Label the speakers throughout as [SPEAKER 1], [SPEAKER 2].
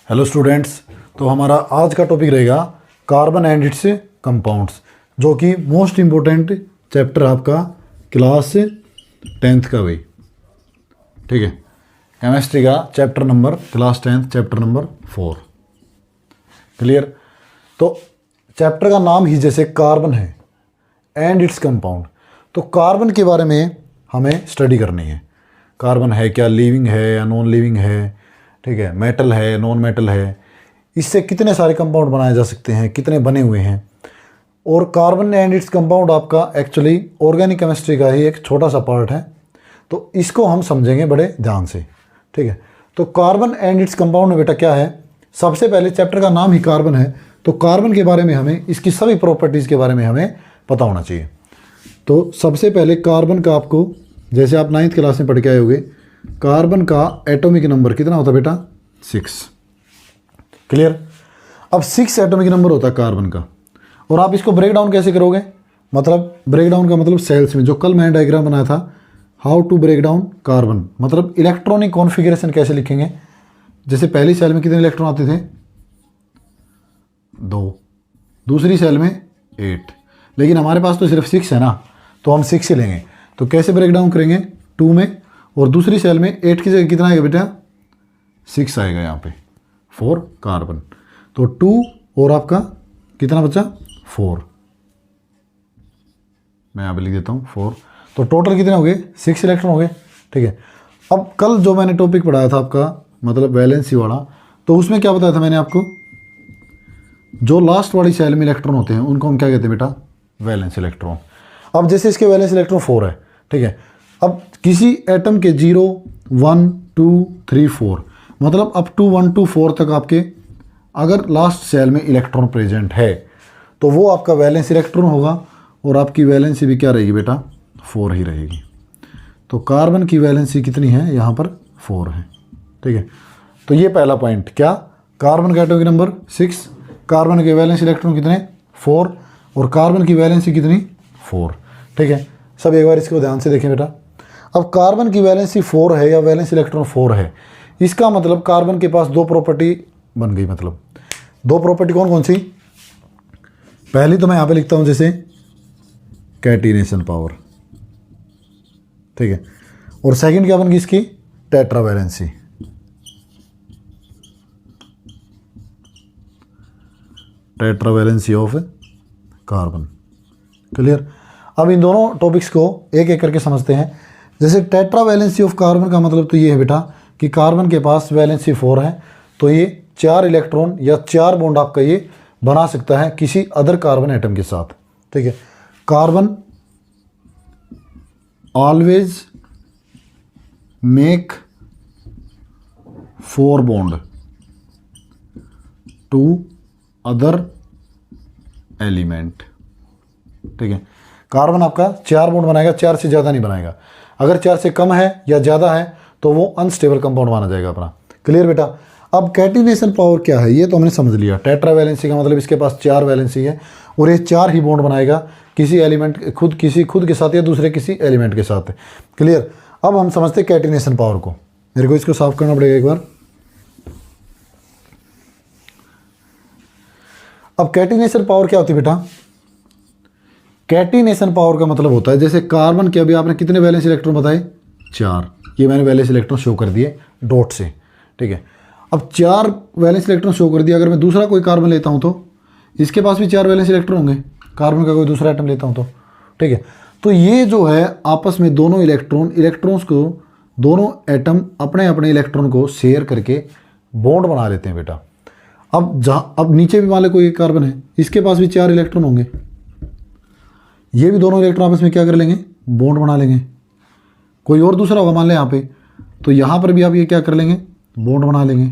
[SPEAKER 1] Hello students. तो हमारा आज का टॉपिक रहेगा कार्बन एंड इट्स कंपाउंड्स, जो कि मोस्ट इम्पोर्टेंट चैप्टर आपका क्लास 10th का भाई। ठीक है, केमिस्ट्री का chapter number class 10th chapter number 4। Clear. तो चैप्टर का नाम ही जैसे कार्बन है एंड इट्स कंपाउंड, तो कार्बन के बारे में हमें स्टडी करनी है। कार्बन है क्या, लिविंग है या नॉन लिविंग है, ठीक है, मेटल है नॉन मेटल है, इससे कितने सारे कंपाउंड बनाए जा सकते हैं, कितने बने हुए हैं। और कार्बन एंड इट्स कंपाउंड आपका एक्चुअली ऑर्गेनिक केमिस्ट्री का ही एक छोटा सा पार्ट है, तो इसको हम समझेंगे बड़े ध्यान से। ठीक है, तो कार्बन एंड इट्स कंपाउंड में बेटा क्या है, सबसे पहले चैप्टर का नाम ही कार्बन है, तो कार्बन के बारे में हमें, इसकी सभी प्रॉपर्टीज़ के बारे में हमें पता होना चाहिए। तो सबसे पहले कार्बन का आपको, जैसे आप 9th क्लास में पढ़ के आए होंगे, कार्बन का एटॉमिक नंबर कितना होता है बेटा, 6। क्लियर। अब 6 एटॉमिक नंबर होता है कार्बन का, और आप इसको ब्रेक डाउन कैसे करोगे, मतलब ब्रेक डाउन का मतलब सेल्स में, जो कल मैंने डायग्राम बनाया था how to break down carbon, मतलब इलेक्ट्रॉनिक कॉन्फ़िगरेशन कैसे लिखेंगे। जैसे पहली सेल में कितने इलेक्ट्रॉन आते थे, 2, दूसरी सेल में 8, लेकिन हमारे पास तो सिर्फ 6 है ना, तो हम 6 ही लेंगे। तो कैसे ब्रेक डाउन करेंगे, 2 में, और दूसरी सेल में 8 की जगह कितना आएगा बेटा, 6 आएगा यहाँ पे, 4 कार्बन। तो 2 और आपका कितना बचा, 4, मैं यहाँ पे लिख देता हूँ 4। तो टोटल कितने हो गए, 6 इलेक्ट्रॉन हो गए। ठीक है, अब कल जो मैंने टॉपिक पढ़ाया था आपका, मतलब वैलेंसी वाला, तो उसमें क्या बताया था मैंने आपको, जो लास्ट वाली सेल में इलेक्ट्रॉन होते हैं उनको हम क्या कहते हैं बेटा, वैलेंस इलेक्ट्रॉन। अब जैसे इसके वैलेंस इलेक्ट्रॉन 4 है, ठीक है, अब किसी एटम के 0, 1, 2, 3, 4, मतलब अप टू 1 to 4 तक आपके अगर लास्ट सेल में इलेक्ट्रॉन प्रेजेंट है तो वो आपका वैलेंस इलेक्ट्रॉन होगा, और आपकी वैलेंसी भी क्या रहेगी बेटा, 4 ही रहेगी। तो कार्बन की वैलेंसी कितनी है, यहाँ पर 4 है। ठीक है, तो ये पहला पॉइंट, क्या, कार्बन का एटॉमिक नंबर 6, कार्बन के वैलेंस इलेक्ट्रॉन कितने, 4, और कार्बन की वैलेंसी कितनी, 4। ठीक है, सब एक बार इसको ध्यान से देखें बेटा। अब कार्बन की वैलेंसी 4 है या वैलेंस इलेक्ट्रॉन 4 है, इसका मतलब कार्बन के पास 2 प्रॉपर्टी बन गई। मतलब 2 प्रॉपर्टी कौन कौन सी, पहली तो मैं यहाँ पे लिखता हूँ जैसे कैटिनेशन पावर, ठीक है, और सेकंड क्या बन गई इसकी, tetravalency. Tetravalency of carbon. Clear. अब इन दोनों टॉपिक्स को एक एक करके समझते हैं। जैसे टेट्रावैलेंसी ऑफ कार्बन का मतलब तो ये है बेटा कि कार्बन के पास वैलेंसी 4 है, तो ये 4 इलेक्ट्रॉन या 4 बॉन्ड आपका ये बना सकता है किसी अदर कार्बन एटम के साथ। ठीक है, carbon always make 4 bond to other element. ठीक है, कार्बन आपका 4 बॉन्ड बनाएगा, 4 से ज़्यादा नहीं बनाएगा। अगर 4 से कम है या ज़्यादा है तो वो अनस्टेबल कंपाउंड माना जाएगा अपना। क्लियर बेटा। अब कैटिनेशन पावर क्या है, ये तो हमने समझ लिया। टेट्रावैलेंसी का मतलब इसके पास 4 वैलेंसी है, और ये 4 ही बॉन्ड बनाएगा किसी एलिमेंट, खुद के साथ या दूसरे किसी एलिमेंट के साथ। क्लियर। अब हम समझते हैं कैटिनेशन पावर को। मेरे को इसको साफ करना पड़ेगा एक बार। अब कैटिनेशन पावर क्या होती है बेटा, कैटिनेशन पावर का मतलब होता है, जैसे कार्बन के अभी आपने कितने वैलेंस इलेक्ट्रॉन बताए, 4, ये मैंने वैलेंस इलेक्ट्रॉन शो कर दिए डॉट से। ठीक है, अब 4 वैलेंस इलेक्ट्रॉन शो कर दिया। अगर मैं दूसरा कोई कार्बन लेता हूं तो इसके पास भी 4 वैलेंस इलेक्ट्रॉन होंगे, कार्बन का कोई दूसरा एटम लेता हूं तो। ठीक है, तो ये जो है आपस में दोनों इलेक्ट्रॉन्स को, दोनों एटम अपने अपने इलेक्ट्रॉन को शेयर करके बॉन्ड बना लेते हैं बेटा। अब नीचे भी मान ले कोई एक कार्बन है, इसके पास भी 4 इलेक्ट्रॉन होंगे, ये भी दोनों इलेक्ट्रॉन आपस में क्या कर लेंगे, बॉन्ड बना लेंगे। कोई और दूसरा होगा मान लें यहाँ पे, तो यहाँ पर भी आप ये क्या कर लेंगे, बॉन्ड बना लेंगे।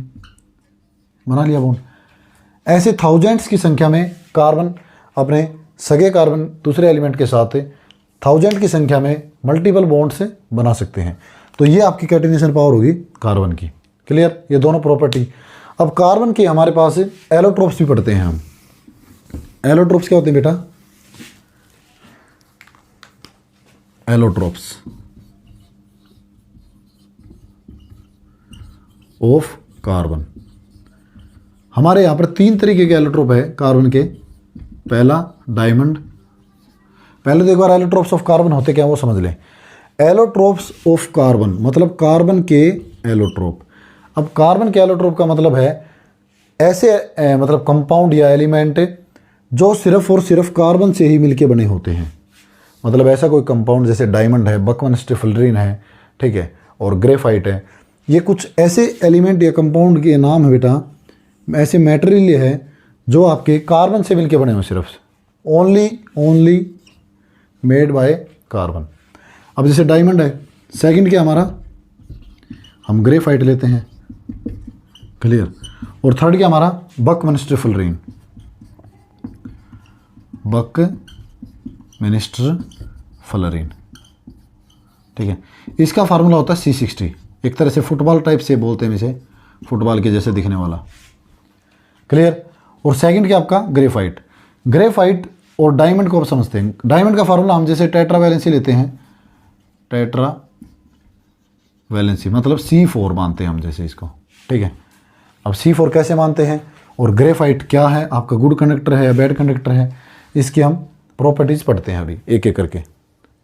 [SPEAKER 1] बना लिया बॉन्ड। ऐसे थाउजेंड्स की संख्या में कार्बन अपने सगे कार्बन दूसरे एलिमेंट के साथ 1000 की संख्या में मल्टीपल बॉन्ड से बना सकते हैं। तो ये आपकी कैटिनेशन पावर होगी कार्बन की। क्लियर, ये दोनों प्रॉपर्टी। अब कार्बन के हमारे पास एलोट्रोप्स भी पढ़ते हैं हम। एलोट्रोप्स क्या होते हैं बेटा, एलोट्रोप्स ऑफ कार्बन। हमारे यहाँ पर 3 तरीके के एलोट्रोप है कार्बन के। पहला डायमंड। पहले तो एक बार एलोट्रोप्स ऑफ कार्बन होते क्या वो समझ लें। एलोट्रोप्स ऑफ कार्बन मतलब कार्बन के एलोट्रोप। अब कार्बन के एलोट्रोप का मतलब है ऐसे मतलब कंपाउंड या एलिमेंट जो सिर्फ और सिर्फ कार्बन से ही मिलके बने होते हैं। मतलब ऐसा कोई कंपाउंड जैसे डायमंड है, बकवन स्टिफलरीन है, ठीक है, और ग्रेफाइट है। ये कुछ ऐसे एलिमेंट या कंपाउंड के नाम है बेटा, ऐसे मटेरियल है जो आपके कार्बन से मिलके बने हुए, सिर्फ ओनली मेड बाय कार्बन। अब जैसे डायमंड है, सेकंड क्या हमारा, हम ग्रेफाइट लेते हैं, क्लियर। और थर्ड क्या हमारा, बकवन स्टिफलरीन, बकमिन्स्टर-फलरीन, ठीक है। इसका फार्मूला होता है C60। एक तरह से फुटबॉल टाइप से बोलते हैं इसे, फुटबॉल के जैसे दिखने वाला, क्लियर। और सेकंड क्या आपका ग्रेफाइट। ग्रेफाइट और डायमंड को आप समझते हैं। डायमंड का फार्मूला हम जैसे टेट्रा वैलेंसी लेते हैं, टेट्रा वैलेंसी मतलब C4 मानते हैं हम जैसे इसको, ठीक है। अब C4 कैसे मानते हैं, और ग्रेफाइट क्या है, आपका गुड कंडक्टर है या बैड कंडक्टर है, इसकी हम प्रॉपर्टीज पढ़ते हैं अभी एक एक करके,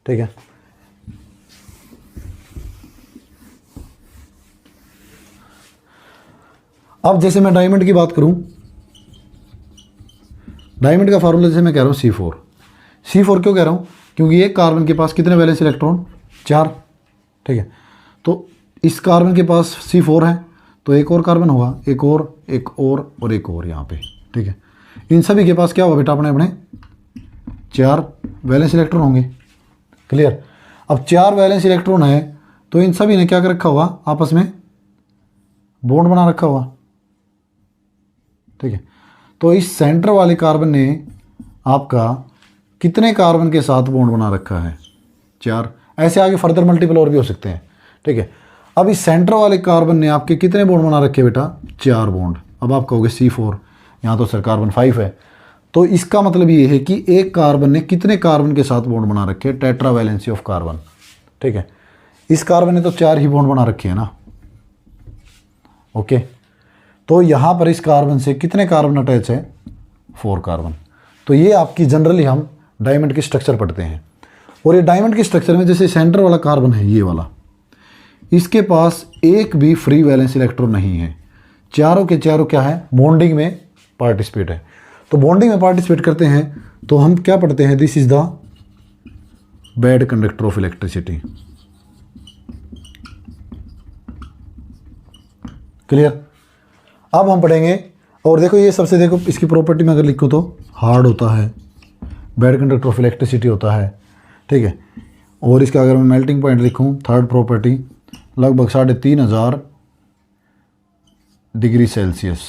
[SPEAKER 1] ठीक है। अब जैसे मैं डायमंड की बात करूं, डायमंड का फार्मूला जैसे मैं कह रहा हूं C4। C4 क्यों कह रहा हूं, क्योंकि एक कार्बन के पास कितने वैलेंस इलेक्ट्रॉन, 4, ठीक है। तो इस कार्बन के पास C4 है तो एक और कार्बन होगा, एक और यहाँ पे, ठीक है। इन सभी के पास क्या होगा बेटा, अपने अपने 4 वैलेंस इलेक्ट्रॉन होंगे, क्लियर। अब 4 वैलेंस इलेक्ट्रॉन है तो इन सभी ने क्या कर रखा होगा, आपस में बॉन्ड बना रखा होगा, ठीक है। तो इस सेंटर वाले कार्बन ने आपका कितने कार्बन के साथ बॉन्ड बना रखा है, 4। ऐसे आगे फर्दर मल्टीपल और भी हो सकते हैं, ठीक है। अब इस सेंटर वाले कार्बन ने आपके कितने बॉन्ड बना रखे बेटा, 4 बॉन्ड। अब आप कहोगे C4, यहाँ तो सर कार्बन 5 है, तो इसका मतलब ये है कि एक कार्बन ने कितने कार्बन के साथ बॉन्ड बना रखे, टेट्रा वैलेंसी ऑफ कार्बन, ठीक है। इस कार्बन ने तो 4 ही बॉन्ड बना रखे हैं ना, ओके। तो यहाँ पर इस कार्बन से कितने कार्बन अटैच है, 4 कार्बन। तो ये आपकी जनरली हम डायमंड की स्ट्रक्चर पढ़ते हैं। और ये डायमंड की स्ट्रक्चर में जैसे सेंटर वाला कार्बन है ये वाला, इसके पास एक भी फ्री वैलेंस इलेक्ट्रॉन नहीं है, चारों के चारों क्या है, बॉन्डिंग में पार्टिसिपेट है। तो बॉन्डिंग में पार्टिसिपेट करते हैं तो हम क्या पढ़ते हैं, this is the bad conductor of electricity, clear. अब हम पढ़ेंगे, और देखो ये सबसे, देखो इसकी प्रॉपर्टी में अगर लिखो तो हार्ड होता है, बैड कंडक्टर ऑफ इलेक्ट्रिसिटी होता है, ठीक है। और इसका अगर मैं मेल्टिंग पॉइंट लिखूं, थर्ड प्रॉपर्टी लगभग 3500 डिग्री सेल्सियस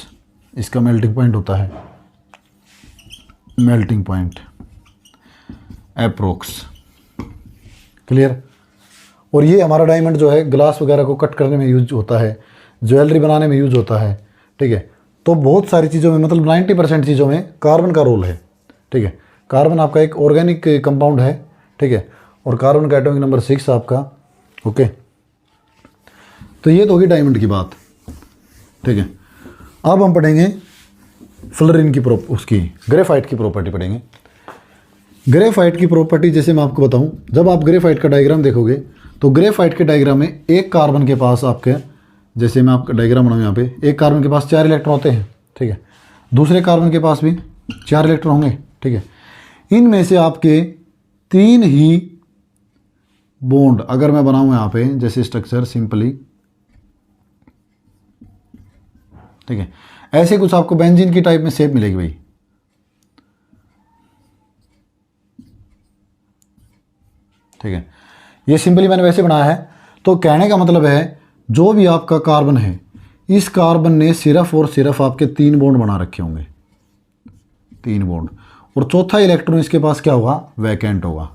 [SPEAKER 1] इसका मेल्टिंग पॉइंट होता है, मेल्टिंग पॉइंट अप्रोक्स, क्लियर। और ये हमारा डायमंड जो है ग्लास वगैरह को कट करने में यूज होता है, ज्वेलरी बनाने में यूज होता है, ठीक है। तो बहुत सारी चीज़ों में, मतलब 90% चीज़ों में कार्बन का रोल है, ठीक है। कार्बन आपका एक ऑर्गेनिक कंपाउंड है, ठीक है। और कार्बन का एटॉमिक नंबर 6 आपका, ओके। तो ये तो होगी डायमंड की बात, ठीक है। अब हम पढ़ेंगे फ्लोरीन की उसकी ग्रेफाइट की प्रॉपर्टी पढ़ेंगे। ग्रेफाइट की प्रॉपर्टी जैसे मैं आपको बताऊं, जब आप ग्रेफाइट का डायग्राम देखोगे तो ग्रेफाइट के डायग्राम में एक कार्बन के पास आपके, जैसे मैं आपका डायग्राम बनाऊँ यहाँ पे, एक कार्बन के पास 4 इलेक्ट्रॉन होते हैं, ठीक है। दूसरे कार्बन के पास भी 4 इलेक्ट्रॉन होंगे, ठीक है। इनमें से आपके 3 ही बॉन्ड अगर मैं बनाऊँ यहाँ पे, जैसे स्ट्रक्चर सिंपली, ठीक है, ऐसे कुछ आपको बेंजीन की टाइप में शेप मिलेगी भाई, ठीक है। ये सिंपली मैंने वैसे बनाया है। तो कहने का मतलब है जो भी आपका कार्बन है, इस कार्बन ने सिर्फ और सिर्फ आपके 3 बॉन्ड बना रखे होंगे, 3 बॉन्ड, और चौथा इलेक्ट्रॉन इसके पास क्या होगा, वैकेंट होगा,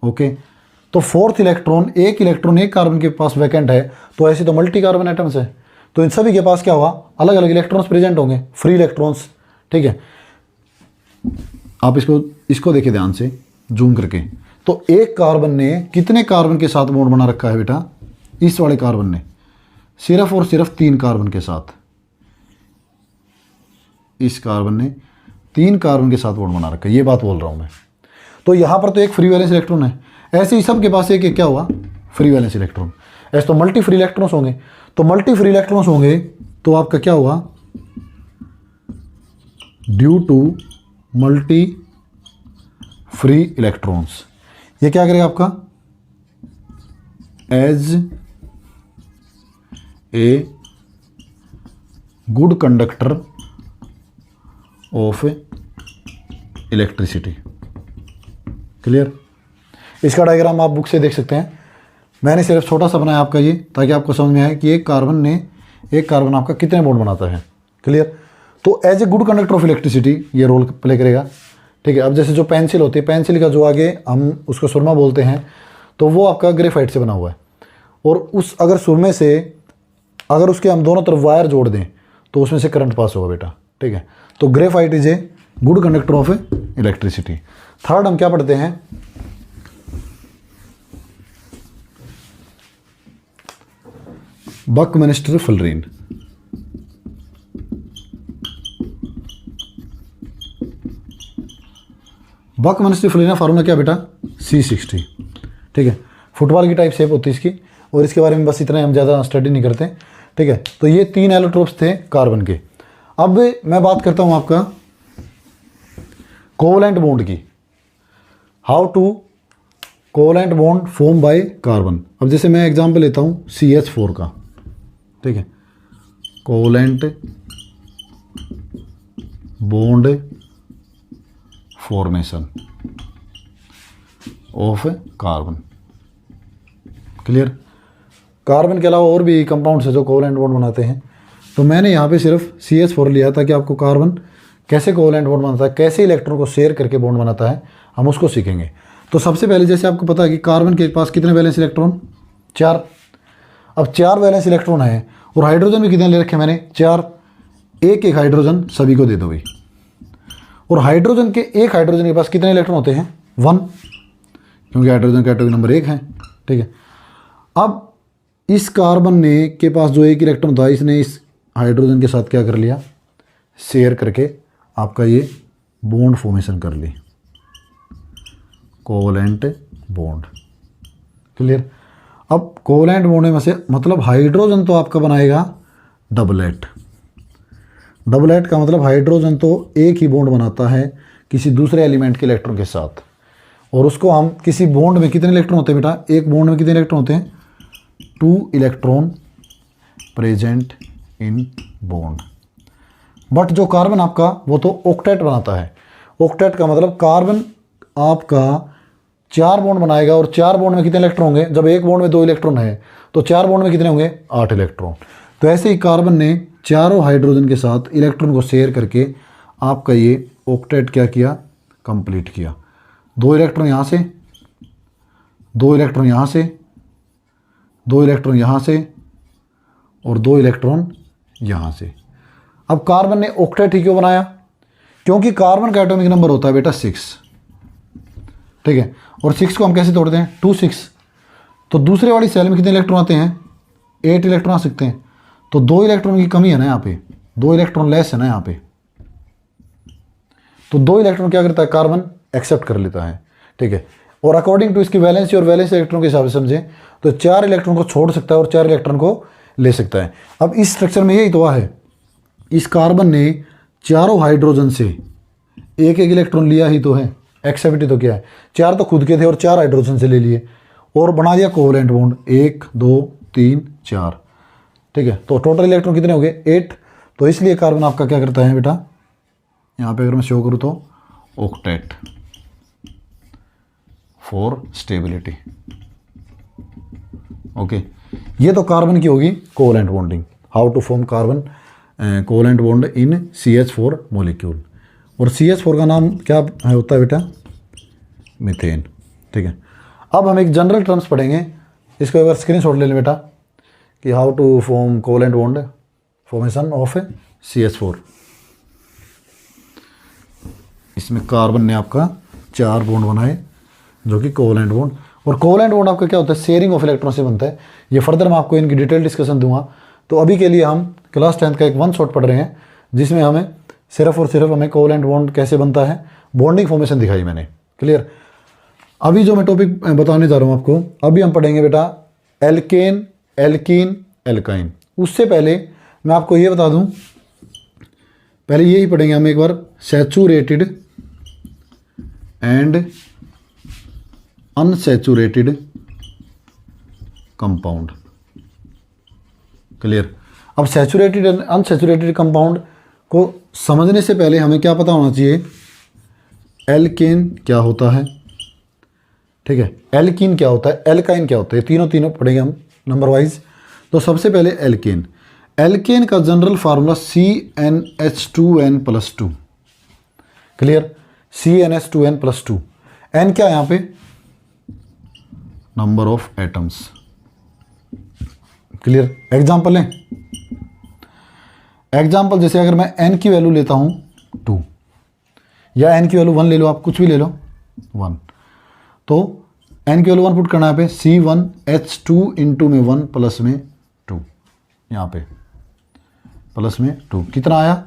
[SPEAKER 1] ओके। तो फोर्थ इलेक्ट्रॉन, एक इलेक्ट्रॉन एक कार्बन के पास वैकेंट है, तो ऐसे तो मल्टी कार्बन एटम्स है, तो इन सभी के पास क्या होगा, अलग अलग इलेक्ट्रॉन्स प्रेजेंट होंगे, फ्री इलेक्ट्रॉन्स, ठीक है। आप इसको देखिए ध्यान से जूम करके। तो एक कार्बन ने कितने कार्बन के साथ बॉन्ड बना रखा है बेटा, इस वाले कार्बन ने सिर्फ और सिर्फ 3 कार्बन के साथ। इस कार्बन ने 3 कार्बन के साथ बॉन्ड बना रखा है, ये बात बोल रहा हूँ मैं। तो यहाँ पर तो एक फ्री वैलेंस इलेक्ट्रॉन है, ऐसे ही सबके पास एक क्या हुआ, फ्री वैलेंस इलेक्ट्रॉन। ऐसे तो मल्टी फ्री इलेक्ट्रॉन्स होंगे, तो मल्टी फ्री इलेक्ट्रॉन्स होंगे तो आपका क्या हुआ, due to multi free electrons, ये क्या करेगा आपका, as a good conductor of electricity. Clear. इसका डायग्राम आप बुक से देख सकते हैं, मैंने सिर्फ छोटा सा बनाया आपका ये, ताकि आपको समझ में आए कि एक कार्बन आपका कितने बॉन्ड बनाता है। क्लियर। तो as a good conductor of electricity ये रोल प्ले करेगा। ठीक है। अब जैसे जो पेंसिल होती है, पेंसिल का जो आगे हम उसको सुरमा बोलते हैं, तो वो आपका ग्रेफाइट से बना हुआ है, और उस अगर सुरमे से अगर उसके हम दोनों तरफ वायर जोड़ दें तो उसमें से करंट पास होगा बेटा। ठीक है। तो graphite is a good conductor of electricity. Third हम क्या पढ़ते हैं, बकमिंस्टर फुलरीन। बकमिंस्टर फुलरीन का फार्मूला क्या बेटा, C60। ठीक है। फुटबॉल की टाइप शेप होती है इसकी, और इसके बारे में बस इतना, हम ज़्यादा स्टडी नहीं करते। ठीक है। तो ये 3 एलोट्रोप्स थे कार्बन के। अब मैं बात करता हूँ आपका कोवलेंट बॉन्ड की, how to covalent bond form by carbon. अब जैसे मैं एग्जांपल लेता हूँ CH4 का। ठीक है। Covalent bond formation of carbon. Clear. Carbon के अलावा और भी कंपाउंड्स है जो कोवलेंट बॉन्ड बनाते हैं, तो मैंने यहाँ पे सिर्फ CH4 लिया ताकि आपको कार्बन कैसे कोवलेंट बॉन्ड बनाता है, कैसे इलेक्ट्रॉन को शेयर करके बॉन्ड बनाता है, हम उसको सीखेंगे। तो सबसे पहले जैसे आपको पता है कि कार्बन के पास कितने वैलेंस इलेक्ट्रॉन, 4। अब 4 वैलेंस इलेक्ट्रॉन है, और हाइड्रोजन भी कितने ले रखे मैंने, 4। एक हाइड्रोजन सभी को दे दो भाई। और हाइड्रोजन के एक हाइड्रोजन के पास कितने इलेक्ट्रॉन होते हैं, 1, क्योंकि हाइड्रोजन का एटॉमिक नंबर 1 है। ठीक है। अब इस कार्बन ने के पास जो एक इलेक्ट्रॉन था, इसने इस हाइड्रोजन के साथ क्या कर लिया, शेयर करके आपका ये बॉन्ड फॉर्मेशन कर ली, कोवलेंट बॉन्ड। क्लियर। अब कोवलेंट बॉन्ड में से मतलब हाइड्रोजन तो आपका बनाएगा डबलेट। डबलेट का मतलब हाइड्रोजन तो एक ही बॉन्ड बनाता है किसी दूसरे एलिमेंट के इलेक्ट्रॉन के साथ, और उसको हम किसी बॉन्ड में कितने इलेक्ट्रॉन होते हैं बेटा, एक बॉन्ड में कितने इलेक्ट्रॉन होते हैं, 2 electron present in bond. But जो कार्बन आपका वो तो ऑक्टेट बनाता है। ऑक्टेट का मतलब कार्बन आपका 4 बॉन्ड बनाएगा, और 4 बॉन्ड में कितने इलेक्ट्रॉन होंगे, जब एक बॉन्ड में 2 इलेक्ट्रॉन है तो 4 बॉन्ड में कितने होंगे, 8 इलेक्ट्रॉन। तो ऐसे ही कार्बन ने चारों हाइड्रोजन के साथ इलेक्ट्रॉन को शेयर करके आपका ये ऑक्टेट क्या किया, कंप्लीट किया। 2 इलेक्ट्रॉन यहाँ से, 2 इलेक्ट्रॉन यहाँ से, 2 इलेक्ट्रॉन यहाँ से, और 2 इलेक्ट्रॉन यहाँ से। अब कार्बन ने ऑक्टेट ही क्यों बनाया, क्योंकि कार्बन का एटॉमिक नंबर होता है बेटा 6। ठीक है। और 6 को हम कैसे तोड़ते हैं, 2 6। तो दूसरे वाली सेल में कितने इलेक्ट्रॉन आते हैं, 8 इलेक्ट्रॉन आ सकते हैं। तो 2 इलेक्ट्रॉन की कमी है ना यहाँ पे, 2 इलेक्ट्रॉन लेस है ना यहाँ पे, तो 2 इलेक्ट्रॉन क्या करता है, कार्बन एक्सेप्ट कर लेता है। ठीक है। और अकॉर्डिंग टू इसकी वैलेंसी और वैलेंस इलेक्ट्रॉन के हिसाब से समझें तो 4 इलेक्ट्रॉन को छोड़ सकता है और 4 इलेक्ट्रॉन को ले सकता है। अब इस स्ट्रक्चर में यही तो है, इस कार्बन ने चारों हाइड्रोजन से एक एक इलेक्ट्रॉन लिया ही तो है, एक्सेप्ट तो क्या है, 4 तो खुद के थे और 4 हाइड्रोजन से ले लिए और बना दिया कोवलेंट बॉन्ड, 1 2 3 4। ठीक है। तो टोटल इलेक्ट्रॉन कितने हो गए, 8। तो इसलिए कार्बन आपका क्या करता है बेटा, यहाँ पे अगर मैं शो करूँ तो ऑक्टेट फॉर स्टेबिलिटी। ओके। ये तो कार्बन की होगी covalent bonding, how to form carbon covalent bond in CH4 molecule. और CH4 का नाम क्या है होता है बेटा, मीथेन। ठीक है। अब हम एक जनरल टर्म्स पढ़ेंगे, इसको एक बार स्क्रीनशॉट ले लें बेटा, कि how to form covalent bond formation of CH4। इसमें कार्बन ने आपका 4 बॉन्ड बनाए जो कि कोवलेंट बॉन्ड, और कोवलेंट बॉन्ड आपका क्या होता है, शेयरिंग ऑफ इलेक्ट्रॉन से बनता है। ये फर्दर मैं आपको इनकी डिटेल डिस्कशन दूंगा। तो अभी के लिए हम क्लास 10th का एक 1 शॉट पढ़ रहे हैं जिसमें हमें सिर्फ और सिर्फ हमें कोवैलेंट बॉन्ड कैसे बनता है, बॉन्डिंग फॉर्मेशन दिखाई मैंने। क्लियर। अभी जो मैं टॉपिक बताने जा रहा हूँ आपको, अभी हम पढ़ेंगे बेटा एल्केन, एल्कीन, एल्काइन। उससे पहले मैं आपको ये बता दूं, पहले यही पढ़ेंगे हम एक बार, saturated and unsaturated compound. Clear. अब सैचुरेटेड एंड अनसैचुरेटेड कंपाउंड को समझने से पहले हमें क्या पता होना चाहिए, एल्केन क्या होता है, ठीक है, एल्कीन क्या होता है, एल्काइन क्या होता है, तीनों पढ़ेंगे हम नंबर वाइज। तो सबसे पहले एल्केन। एल्केन का general formula CnH2n+2। Clear. CnH2n+2। N क्या है यहाँ पे, number of atoms. Clear. Example लें, एग्जाम्पल जैसे अगर मैं n की वैल्यू लेता हूँ 2 या n की वैल्यू 1 ले लो, आप कुछ भी ले लो 1, तो n की वैल्यू 1 पुट करना है यहाँ पे, C1H2 इंटू में 1 प्लस में 2, यहाँ पे प्लस में 2 कितना आया,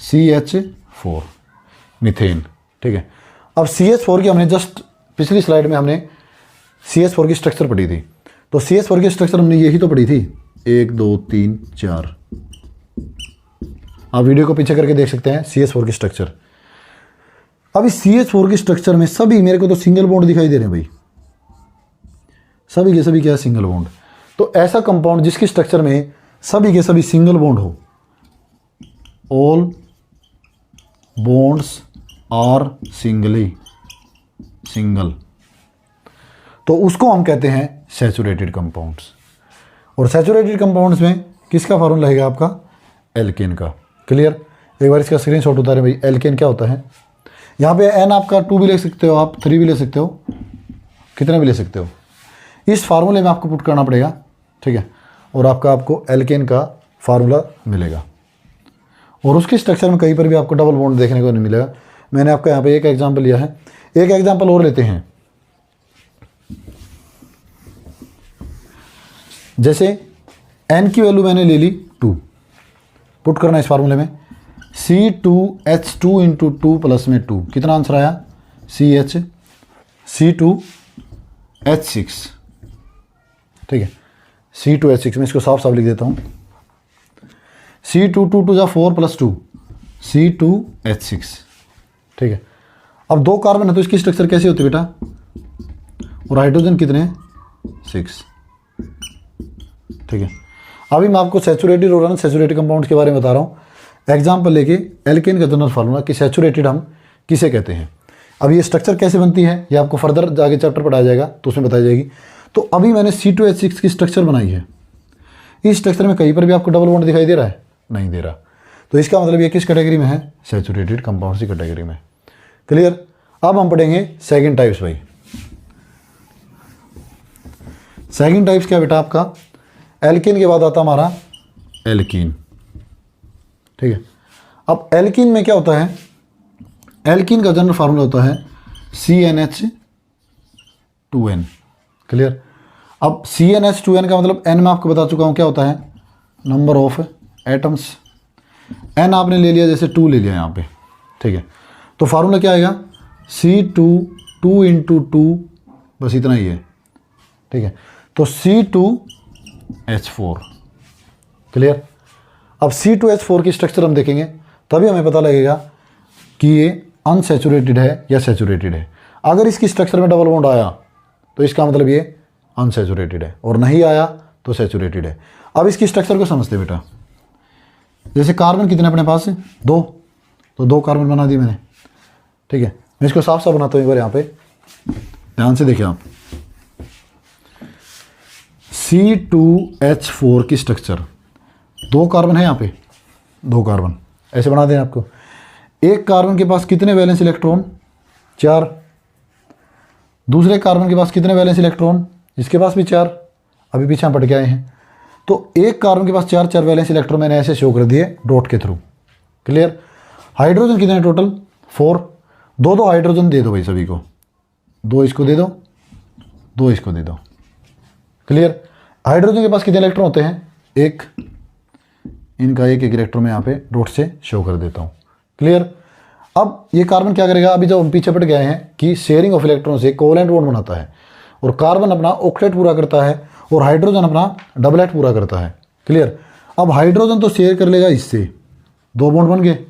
[SPEAKER 1] CH4 मीथेन। ठीक है। अब CH4 की हमने जस्ट पिछली स्लाइड में हमने CH4 की स्ट्रक्चर पढ़ी थी, तो CH4 की स्ट्रक्चर हमने यही तो पढ़ी थी, 1 2 3 4। आप वीडियो को पीछे करके देख सकते हैं CH4 की स्ट्रक्चर। अब इस CH4 की स्ट्रक्चर में सभी, मेरे को तो सिंगल बॉन्ड दिखाई दे रहे हैं भाई, सभी के सभी क्या है, सिंगल बॉन्ड। तो ऐसा कंपाउंड जिसकी स्ट्रक्चर में सभी के सभी सिंगल बॉन्ड हो, ऑल बॉन्ड्स आर सिंगल, तो उसको हम कहते हैं सैचुरेटेड कंपाउंड्स। और सैचुरेटेड कंपाउंड्स में किसका फॉर्मूला रहेगा आपका, एल्केन का। क्लियर। एक बार इसका स्क्रीनशॉट उतारें भाई, एल्केन क्या होता है। यहाँ पे एन आपका 2 भी ले सकते हो, आप 3 भी ले सकते हो, कितने भी ले सकते हो। इस फार्मूले में आपको पुट करना पड़ेगा, ठीक है, और आपको एल्केन का फार्मूला मिलेगा। और उसकी स्ट्रक्चर में कहीं पर भी आपको डबल बॉन्ड देखने को नहीं मिलेगा। मैंने आपका यहाँ पे एक एग्जांपल लिया है, एक एग्जांपल और लेते हैं। जैसे n की वैल्यू मैंने ले ली 2, पुट करना इस फार्मूले में, C2H2 इंटू 2 प्लस में 2, कितना आंसर आया, C2H6। ठीक है, C2H6 में इसको साफ साफ लिख देता हूँ, C2 2 2 4 प्लस 2, C2H6। ठीक है। अब 2 कार्बन है तो इसकी स्ट्रक्चर कैसी होती है बेटा, और हाइड्रोजन कितने हैं, 6। ठीक है। अभी मैं आपको सैचुरेटेड और अनसैचुरेटेड कंपाउंड्स के बारे में बता रहा हूँ, एग्जाम्पल लेके एल्केन का जनरल फार्मूला कि सैचुरेटेड हम किसे कहते हैं। अब ये स्ट्रक्चर कैसे बनती है ये आपको फर्दर जाके चैप्टर पढ़ाया जाएगा तो उसमें बताई जाएगी। तो अभी मैंने C2H6 की स्ट्रक्चर बनाई है, इस स्ट्रक्चर में कहीं पर भी आपको डबल बॉन्ड दिखाई दे रहा है, नहीं दे रहा, तो इसका मतलब ये किस कैटेगरी में है, सैचुरेटेड कंपाउंड्स की कैटेगरी में। क्लियर। अब हम पढ़ेंगे सेकंड टाइप्स भाई। सेकंड टाइप्स क्या बेटा आपका, एल्केन के बाद आता हमारा एल्कीन। ठीक है। अब एल्कीन में क्या होता है, एल्कीन का जनरल फार्मूला होता है CnH2n। क्लियर। अब CnH2n का मतलब n मैं आपको बता चुका हूँ क्या होता है, नंबर ऑफ एटम्स। n आपने ले लिया, जैसे 2 ले लिया यहाँ पे, ठीक है, तो फार्मूला क्या आएगा, C2 इंटू 2, बस इतना ही है। ठीक है, तो C2H4। क्लियर। अब C2H4 की स्ट्रक्चर हम देखेंगे तभी हमें पता लगेगा कि ये अनसैचुरेटेड है या सैचुरेटेड है। अगर इसकी स्ट्रक्चर में डबल बॉन्ड आया तो इसका मतलब ये अनसैचुरेटेड है, और नहीं आया तो सैचुरेटेड है। अब इसकी स्ट्रक्चर को समझते बेटा, जैसे कार्बन कितने अपने पास है, 2, तो 2 कार्बन बना दिए मैंने। ठीक है, मैं इसको साफ साफ बनाता हूँ एक बार, यहाँ पे ध्यान से देखिए आप, C2H4 की स्ट्रक्चर, 2 कार्बन है यहाँ पे, 2 कार्बन ऐसे बना दें आपको। एक कार्बन के पास कितने वैलेंस इलेक्ट्रॉन, 4। दूसरे कार्बन के पास कितने वैलेंस इलेक्ट्रॉन, इसके पास भी 4, अभी पीछे हम पढ़ के आए हैं। तो एक कार्बन के पास 4 वैलेंस इलेक्ट्रॉन मैंने ऐसे शो कर दिए डॉट के थ्रू। क्लियर। हाइड्रोजन कितने टोटल, 4। 2 हाइड्रोजन दे दो भाई सभी को, 2 इसको दे दो, 2 इसको दे दो। क्लियर। हाइड्रोजन के पास कितने इलेक्ट्रॉन होते हैं, 1। इनका एक इलेक्ट्रॉन मैं यहाँ पे डॉट से शो कर देता हूँ। क्लियर। अब ये कार्बन क्या करेगा, अभी जब हम पीछे पड़ गए हैं कि शेयरिंग ऑफ इलेक्ट्रॉन से कोवेलेंट बॉन्ड बनाता है, और कार्बन अपना ऑक्टेट पूरा करता है और हाइड्रोजन अपना डबलेट पूरा करता है। क्लियर। अब हाइड्रोजन तो शेयर कर लेगा इससे, 2 बॉन्ड बन गए,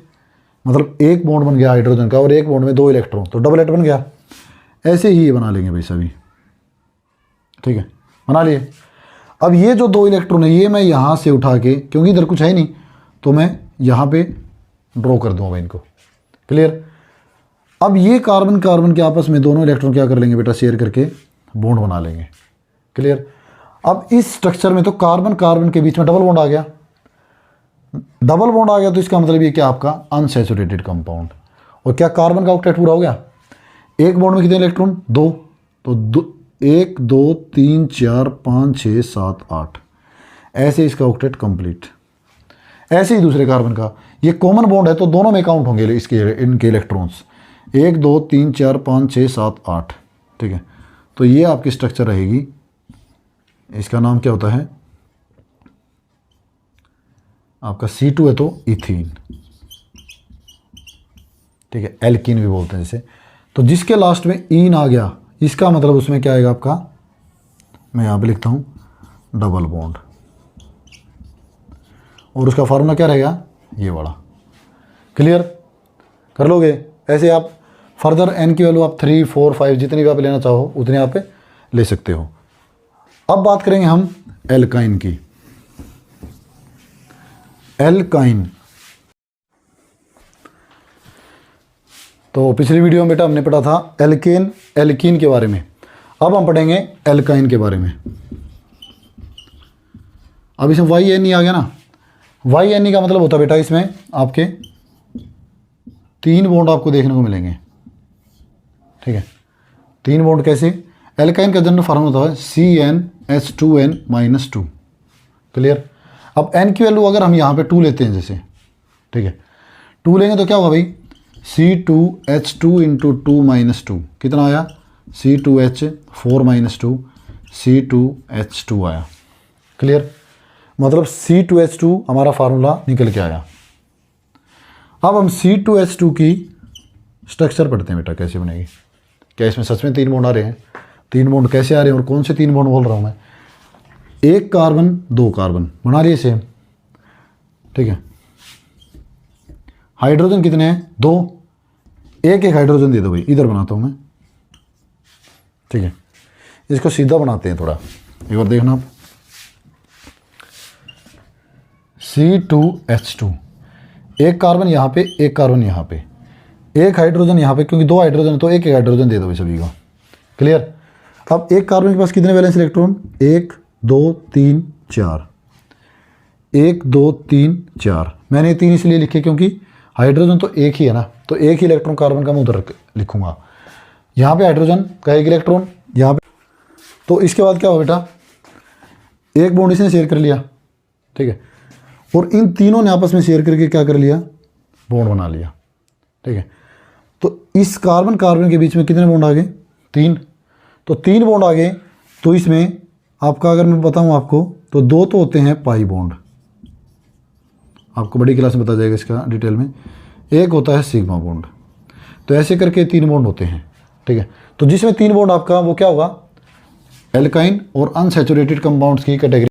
[SPEAKER 1] मतलब एक बॉन्ड बन गया हाइड्रोजन का और एक बॉन्ड में 2 इलेक्ट्रॉन, तो डबलेट बन गया। ऐसे ही ये बना लेंगे भाई सभी, ठीक है, बना लिए। अब ये जो 2 इलेक्ट्रॉन है ये मैं यहाँ से उठा के, क्योंकि इधर कुछ है नहीं, तो मैं यहाँ पे ड्रॉ कर दूंगा इनको। क्लियर। अब ये कार्बन कार्बन के आपस में दोनों इलेक्ट्रॉन क्या कर लेंगे बेटा, शेयर करके बॉन्ड बना लेंगे। क्लियर। अब इस स्ट्रक्चर में तो कार्बन कार्बन के बीच में डबल बॉन्ड आ गया, डबल बॉन्ड आ गया, तो इसका मतलब ये क्या आपका अनसैचुरेटेड कंपाउंड। और क्या कार्बन का ऑक्टेट पूरा हो गया, एक बॉन्ड में कितने इलेक्ट्रॉन, 2, तो 1 2 3 4 5 6 7 8, ऐसे इसका ऑक्टेट कंप्लीट। ऐसे ही दूसरे कार्बन का, ये कॉमन बॉन्ड है तो दोनों में काउंट होंगे इसके इनके इलेक्ट्रॉन्स, 1 2 3 4 5 6 7 8, ठीक है। तो ये आपकी स्ट्रक्चर रहेगी, इसका नाम क्या होता है आपका C2 है तो इथीन, ठीक है, एल्कीन भी बोलते हैं जैसे। तो जिसके लास्ट में ईन आ गया, इसका मतलब उसमें क्या आएगा आपका, मैं यहाँ पे लिखता हूँ डबल बॉन्ड, और उसका फार्मूला क्या रहेगा, ये वाला। क्लियर कर लोगे। ऐसे आप फर्दर n की वैल्यू आप 3 4 5 जितनी भी आप लेना चाहो उतने आप ले सकते हो। अब बात करेंगे हम एल्काइन की। एल्काइन, तो पिछली वीडियो में बेटा हमने पढ़ा था एल्केन एल्कीन के बारे में, अब हम पढ़ेंगे एल्काइन के बारे में। अब इसमें YNE आ गया ना, YNE का मतलब होता है बेटा इसमें आपके 3 बॉन्ड आपको देखने को मिलेंगे, ठीक है। 3 बॉन्ड कैसे, एल्काइन का जनरल फार्मूला होता है CnH2n-2। क्लियर। अब n की वैल्यू अगर हम यहाँ पे 2 लेते हैं जैसे, ठीक है, 2 लेंगे तो क्या होगा भाई, C2H2 × 2 - 2 कितना आया, C2H4 - 2 C2H2 आया। क्लियर। मतलब C2H2 हमारा फार्मूला निकल के आया। अब हम C2H2 की स्ट्रक्चर पढ़ते हैं बेटा, कैसे बनेगी, क्या इसमें सच में 3 बॉन्ड आ रहे हैं, 3 बॉन्ड कैसे आ रहे हैं और कौन से 3 बॉन्ड बोल रहा हूँ मैं, 1 कार्बन 2 कार्बन बना लिए सेम, ठीक है। हाइड्रोजन कितने हैं, 2, एक हाइड्रोजन दे दो भाई, इधर बनाता हूँ मैं, ठीक है। इसको सीधा बनाते हैं थोड़ा, एक बार देखना आप, C2H2, 1 कार्बन यहाँ पे, 1 कार्बन यहाँ पे, 1 हाइड्रोजन यहाँ पे, क्योंकि 2 हाइड्रोजन है तो 1 हाइड्रोजन दे दो भाई सभी को। क्लियर। अब 1 कार्बन के पास कितने वैलेंस इलेक्ट्रॉन, 1 2 3 4, 1 2 3 4। मैंने 3 इसलिए लिखे क्योंकि हाइड्रोजन तो 1 ही है ना, तो 1 ही इलेक्ट्रॉन कार्बन का मैं उधर लिखूंगा। यहाँ पे हाइड्रोजन का 1 इलेक्ट्रॉन यहाँ पे, तो इसके बाद क्या हुआ बेटा, 1 बॉन्ड इसने शेयर कर लिया, ठीक है, और इन तीनों ने आपस में शेयर करके क्या कर लिया, बॉन्ड बना लिया, ठीक है। तो इस कार्बन कार्बन के बीच में कितने बॉन्ड आ गए, 3, तो 3 बॉन्ड आ गए। तो इसमें आपका अगर मैं बताऊं आपको तो 2 तो होते हैं पाई बॉन्ड, आपको बड़ी क्लास में बता जाएगा इसका डिटेल में, 1 होता है सिग्मा बॉन्ड। तो ऐसे करके 3 बॉन्ड होते हैं, ठीक है। तो जिसमें 3 बॉन्ड आपका वो क्या होगा, एल्काइन और अनसैचुरेटेड कंपाउंड्स की कैटेगरी